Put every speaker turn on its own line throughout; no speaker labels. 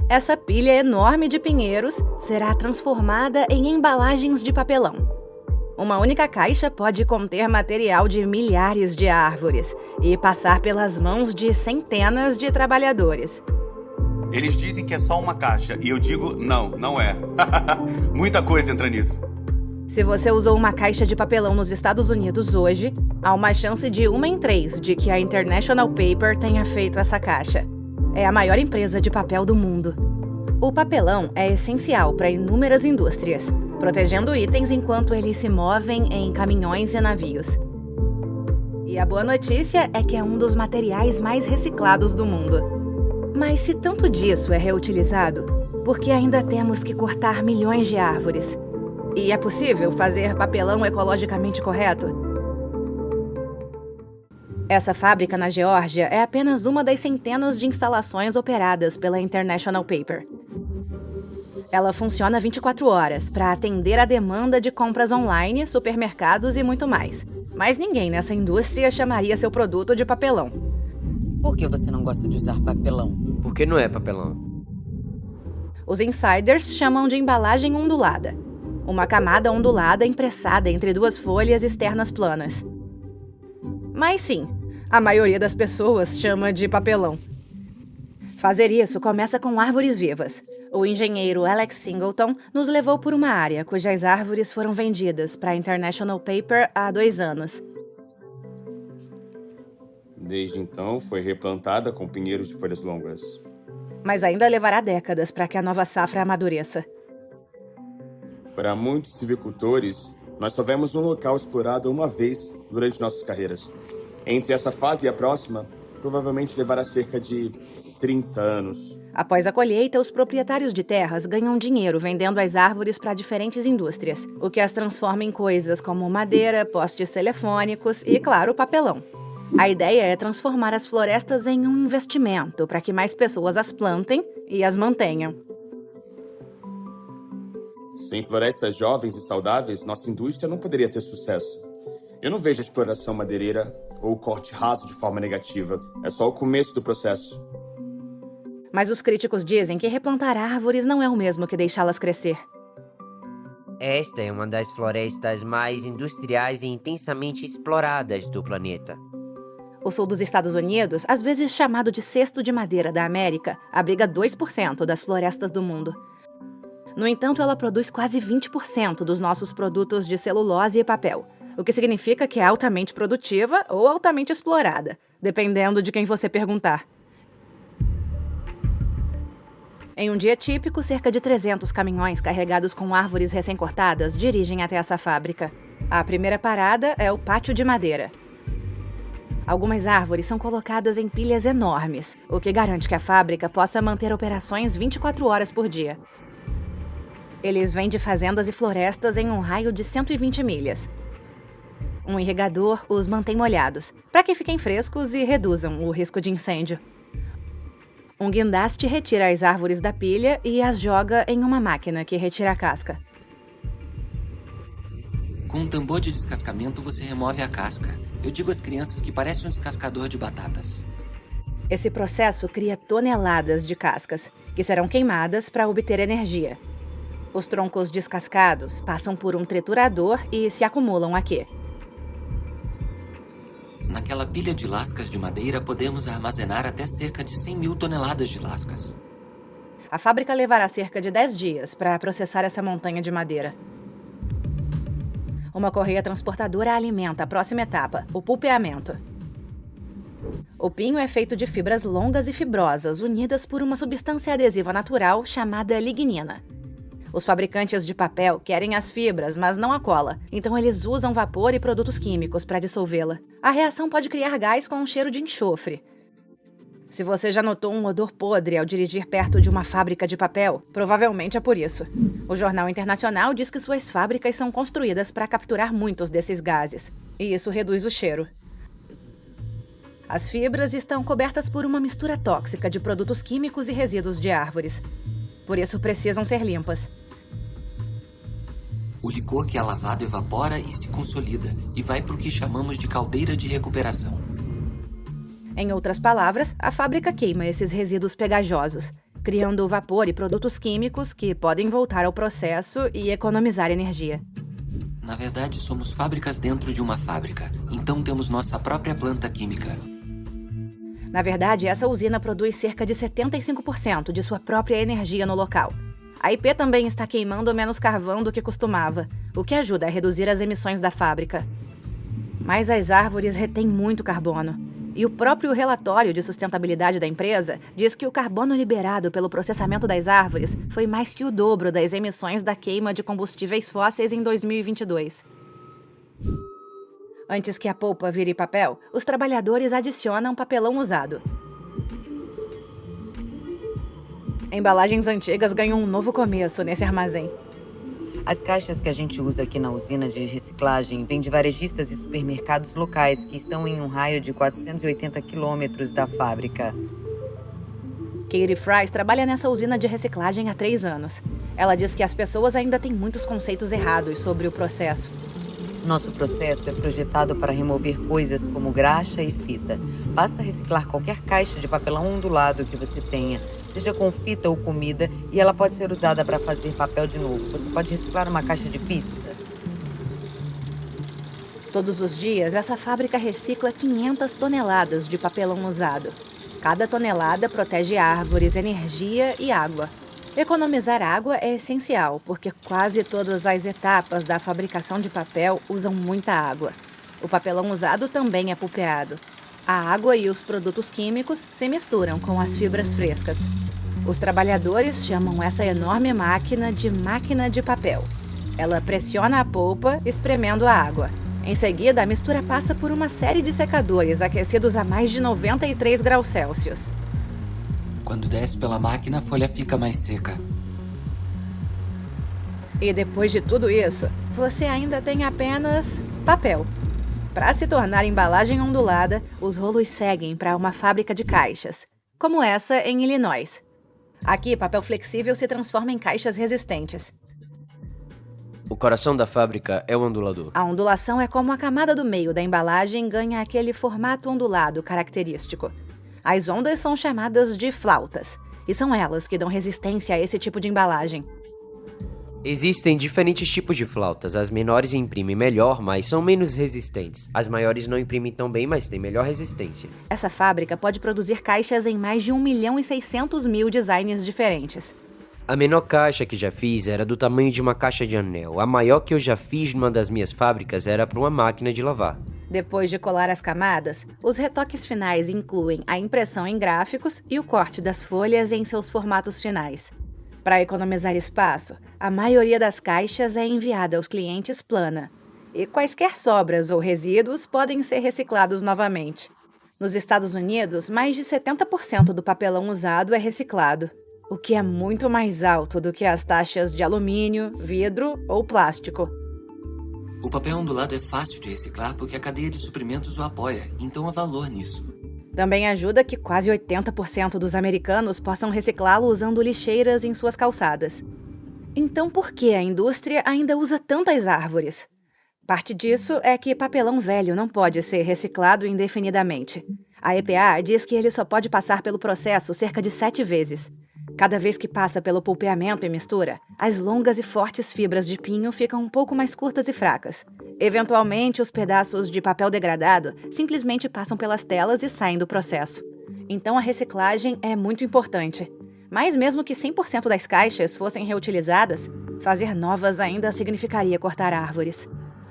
Essa pilha enorme de pinheiros será transformada em embalagens de papelão. Uma única caixa pode conter material de milhares de árvores e passar pelas mãos de centenas de trabalhadores.
Eles dizem que é só uma caixa, e eu digo, não é. Muita coisa entra nisso.
Se você usou uma caixa de papelão nos Estados Unidos hoje, há uma chance de 1 em 3 de que a International Paper tenha feito essa caixa. É a maior empresa de papel do mundo. O papelão é essencial para inúmeras indústrias, protegendo itens enquanto eles se movem em caminhões e navios. E a boa notícia é que é um dos materiais mais reciclados do mundo. Mas se tanto disso é reutilizado, por que ainda temos que cortar milhões de árvores? E é possível fazer papelão ecologicamente correto? Essa fábrica na Geórgia é apenas uma das centenas de instalações operadas pela International Paper. Ela funciona 24 horas para atender a demanda de compras online, supermercados e muito mais. Mas ninguém nessa indústria chamaria seu produto de papelão.
Por que você não gosta de usar papelão?
Porque não é papelão.
Os insiders chamam de embalagem ondulada. Uma camada ondulada impressada entre duas folhas externas planas. Mas sim, a maioria das pessoas chama de papelão. Fazer isso começa com árvores vivas. O engenheiro Alex Singleton nos levou por uma área cujas árvores foram vendidas para a International Paper há 2 anos.
Desde então, foi replantada com pinheiros de folhas longas.
Mas ainda levará décadas para que a nova safra amadureça.
Para muitos silvicultores, nós só vemos um local explorado uma vez durante nossas carreiras. Entre essa fase e a próxima, provavelmente levará cerca de 30 anos.
Após a colheita, os proprietários de terras ganham dinheiro vendendo as árvores para diferentes indústrias, o que as transforma em coisas como madeira, postes telefônicos e, claro, papelão. A ideia é transformar as florestas em um investimento para que mais pessoas as plantem e as mantenham.
Sem florestas jovens e saudáveis, nossa indústria não poderia ter sucesso. Eu não vejo a exploração madeireira ou o corte raso de forma negativa. É só o começo do processo.
Mas os críticos dizem que replantar árvores não é o mesmo que deixá-las crescer.
Esta é uma das florestas mais industriais e intensamente exploradas do planeta.
O sul dos Estados Unidos, às vezes chamado de cesto de madeira da América, abriga 2% das florestas do mundo. No entanto, ela produz quase 20% dos nossos produtos de celulose e papel, o que significa que é altamente produtiva ou altamente explorada, dependendo de quem você perguntar. Em um dia típico, cerca de 300 caminhões carregados com árvores recém-cortadas dirigem até essa fábrica. A primeira parada é o pátio de madeira. Algumas árvores são colocadas em pilhas enormes, o que garante que a fábrica possa manter operações 24 horas por dia. Eles vêm de fazendas e florestas em um raio de 120 milhas. Um irrigador os mantém molhados, para que fiquem frescos e reduzam o risco de incêndio. Um guindaste retira as árvores da pilha e as joga em uma máquina que retira a casca.
Com um tambor de descascamento, você remove a casca. Eu digo às crianças que parece um descascador de batatas.
Esse processo cria toneladas de cascas, que serão queimadas para obter energia. Os troncos descascados passam por um triturador e se acumulam aqui.
Naquela pilha de lascas de madeira, podemos armazenar até cerca de 100 mil toneladas de lascas.
A fábrica levará cerca de 10 dias para processar essa montanha de madeira. Uma correia transportadora alimenta a próxima etapa, o pulpeamento. O pinho é feito de fibras longas e fibrosas, unidas por uma substância adesiva natural chamada lignina. Os fabricantes de papel querem as fibras, mas não a cola, então eles usam vapor e produtos químicos para dissolvê-la. A reação pode criar gás com um cheiro de enxofre. Se você já notou um odor podre ao dirigir perto de uma fábrica de papel, provavelmente é por isso. O Jornal Internacional diz que suas fábricas são construídas para capturar muitos desses gases, e isso reduz o cheiro. As fibras estão cobertas por uma mistura tóxica de produtos químicos e resíduos de árvores. Por isso precisam ser limpas.
O licor que é lavado evapora e se consolida, e vai para o que chamamos de caldeira de recuperação.
Em outras palavras, a fábrica queima esses resíduos pegajosos. criando vapor e produtos químicos que podem voltar ao processo e economizar energia.
Na verdade, somos fábricas dentro de uma fábrica. Então temos nossa própria planta química.
Na verdade, essa usina produz cerca de 75% de sua própria energia no local. A IP também está queimando menos carvão do que costumava, o que ajuda a reduzir as emissões da fábrica. Mas as árvores retêm muito carbono. E o próprio relatório de sustentabilidade da empresa diz que o carbono liberado pelo processamento das árvores foi mais que o dobro das emissões da queima de combustíveis fósseis em 2022. Antes que a polpa vire papel, os trabalhadores adicionam papelão usado. Embalagens antigas ganham um novo começo nesse armazém.
As caixas que a gente usa aqui na usina de reciclagem vêm de varejistas e supermercados locais que estão em um raio de 480 quilômetros da fábrica.
Katie Fries trabalha nessa usina de reciclagem há 3 anos. Ela diz que as pessoas ainda têm muitos conceitos errados sobre o processo.
Nosso processo é projetado para remover coisas como graxa e fita. Basta reciclar qualquer caixa de papelão ondulado que você tenha, seja com fita ou comida, e ela pode ser usada para fazer papel de novo. Você pode reciclar uma caixa de pizza.
Todos os dias, essa fábrica recicla 500 toneladas de papelão usado. Cada tonelada protege árvores, energia e água. Economizar água é essencial, porque quase todas as etapas da fabricação de papel usam muita água. O papelão usado também é pulpeado. A água e os produtos químicos se misturam com as fibras frescas. Os trabalhadores chamam essa enorme máquina de papel. Ela pressiona a polpa, espremendo a água. Em seguida, a mistura passa por uma série de secadores aquecidos a mais de 93 graus Celsius.
Quando desce pela máquina, a folha fica mais seca.
E depois de tudo isso, você ainda tem apenas papel. Para se tornar embalagem ondulada, os rolos seguem para uma fábrica de caixas, como essa em Illinois. Aqui, papel flexível se transforma em caixas resistentes.
O coração da fábrica é o ondulador.
A ondulação é como a camada do meio da embalagem ganha aquele formato ondulado característico. As ondas são chamadas de flautas, e são elas que dão resistência a esse tipo de embalagem.
Existem diferentes tipos de flautas. As menores imprimem melhor, mas são menos resistentes. As maiores não imprimem tão bem, mas têm melhor resistência.
Essa fábrica pode produzir caixas em mais de 1.600.000 designs diferentes.
A menor caixa que já fiz era do tamanho de uma caixa de anel. A maior que eu já fiz numa das minhas fábricas era para uma máquina de lavar.
Depois de colar as camadas, os retoques finais incluem a impressão em gráficos e o corte das folhas em seus formatos finais. Para economizar espaço, a maioria das caixas é enviada aos clientes plana, e quaisquer sobras ou resíduos podem ser reciclados novamente. Nos Estados Unidos, mais de 70% do papelão usado é reciclado, o que é muito mais alto do que as taxas de alumínio, vidro ou plástico.
O papel ondulado é fácil de reciclar porque a cadeia de suprimentos o apoia, então há valor nisso.
Também ajuda que quase 80% dos americanos possam reciclá-lo usando lixeiras em suas calçadas. Então, por que a indústria ainda usa tantas árvores? Parte disso é que papelão velho não pode ser reciclado indefinidamente. A EPA diz que ele só pode passar pelo processo cerca de 7 vezes. Cada vez que passa pelo pulpeamento e mistura, as longas e fortes fibras de pinho ficam um pouco mais curtas e fracas. Eventualmente, os pedaços de papel degradado simplesmente passam pelas telas e saem do processo. Então, a reciclagem é muito importante. Mas mesmo que 100% das caixas fossem reutilizadas, fazer novas ainda significaria cortar árvores.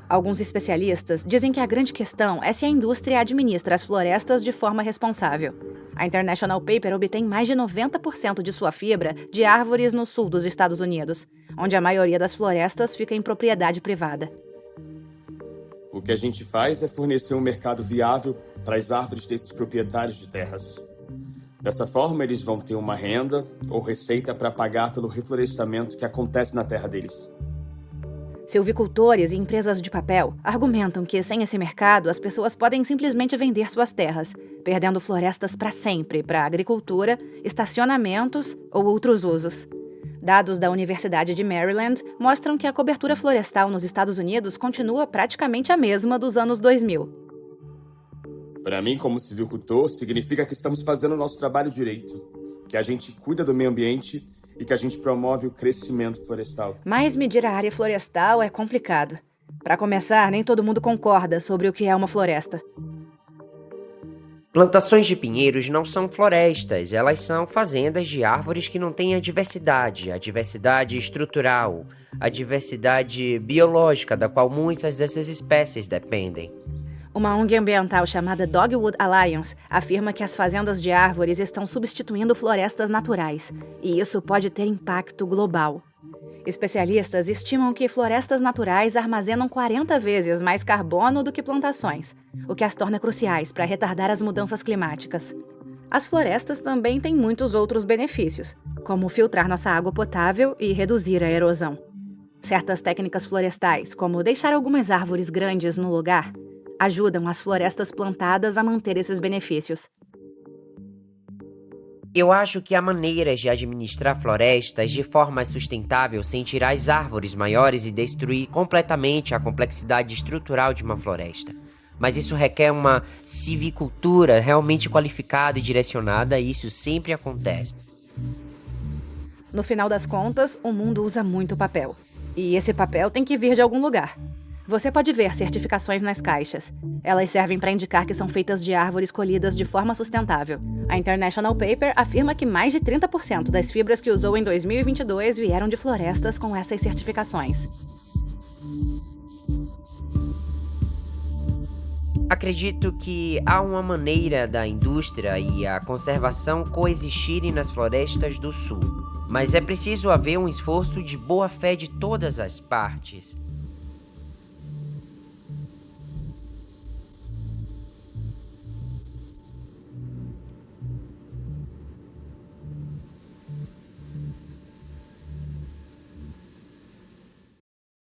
Alguns especialistas dizem que a grande questão é se a indústria administra as florestas de forma responsável. A International Paper obtém mais de 90% de sua fibra de árvores no sul dos Estados Unidos, onde a maioria das florestas fica em propriedade privada.
O que a gente faz é fornecer um mercado viável para as árvores desses proprietários de terras. Dessa forma, eles vão ter uma renda ou receita para pagar pelo reflorestamento que acontece na terra deles.
Silvicultores e empresas de papel argumentam que, sem esse mercado, as pessoas podem simplesmente vender suas terras, perdendo florestas para sempre para agricultura, estacionamentos ou outros usos. Dados da Universidade de Maryland mostram que a cobertura florestal nos Estados Unidos continua praticamente a mesma dos anos 2000.
Para mim, como silvicultor, significa que estamos fazendo o nosso trabalho direito. que a gente cuida do meio ambiente e que a gente promove o crescimento florestal.
Mas medir a área florestal é complicado. Para começar, nem todo mundo concorda sobre o que é uma floresta.
Plantações de pinheiros não são florestas, elas são fazendas de árvores que não têm a diversidade estrutural, a diversidade biológica da qual muitas dessas espécies dependem.
Uma ONG ambiental chamada Dogwood Alliance afirma que as fazendas de árvores estão substituindo florestas naturais, e isso pode ter impacto global. Especialistas estimam que florestas naturais armazenam 40 vezes mais carbono do que plantações, o que as torna cruciais para retardar as mudanças climáticas. As florestas também têm muitos outros benefícios, como filtrar nossa água potável e reduzir a erosão. Certas técnicas florestais, como deixar algumas árvores grandes no lugar, ajudam as florestas plantadas a manter esses benefícios.
Eu acho que há maneiras de administrar florestas de forma sustentável sem tirar as árvores maiores e destruir completamente a complexidade estrutural de uma floresta. Mas isso requer uma civicultura realmente qualificada e direcionada, e isso sempre acontece.
No final das contas, o mundo usa muito papel. E esse papel tem que vir de algum lugar. Você pode ver certificações nas caixas. Elas servem para indicar que são feitas de árvores colhidas de forma sustentável. A International Paper afirma que mais de 30% das fibras que usou em 2022 vieram de florestas com essas certificações.
Acredito que há uma maneira da indústria e a conservação coexistirem nas florestas do sul. Mas é preciso haver um esforço de boa fé de todas as partes.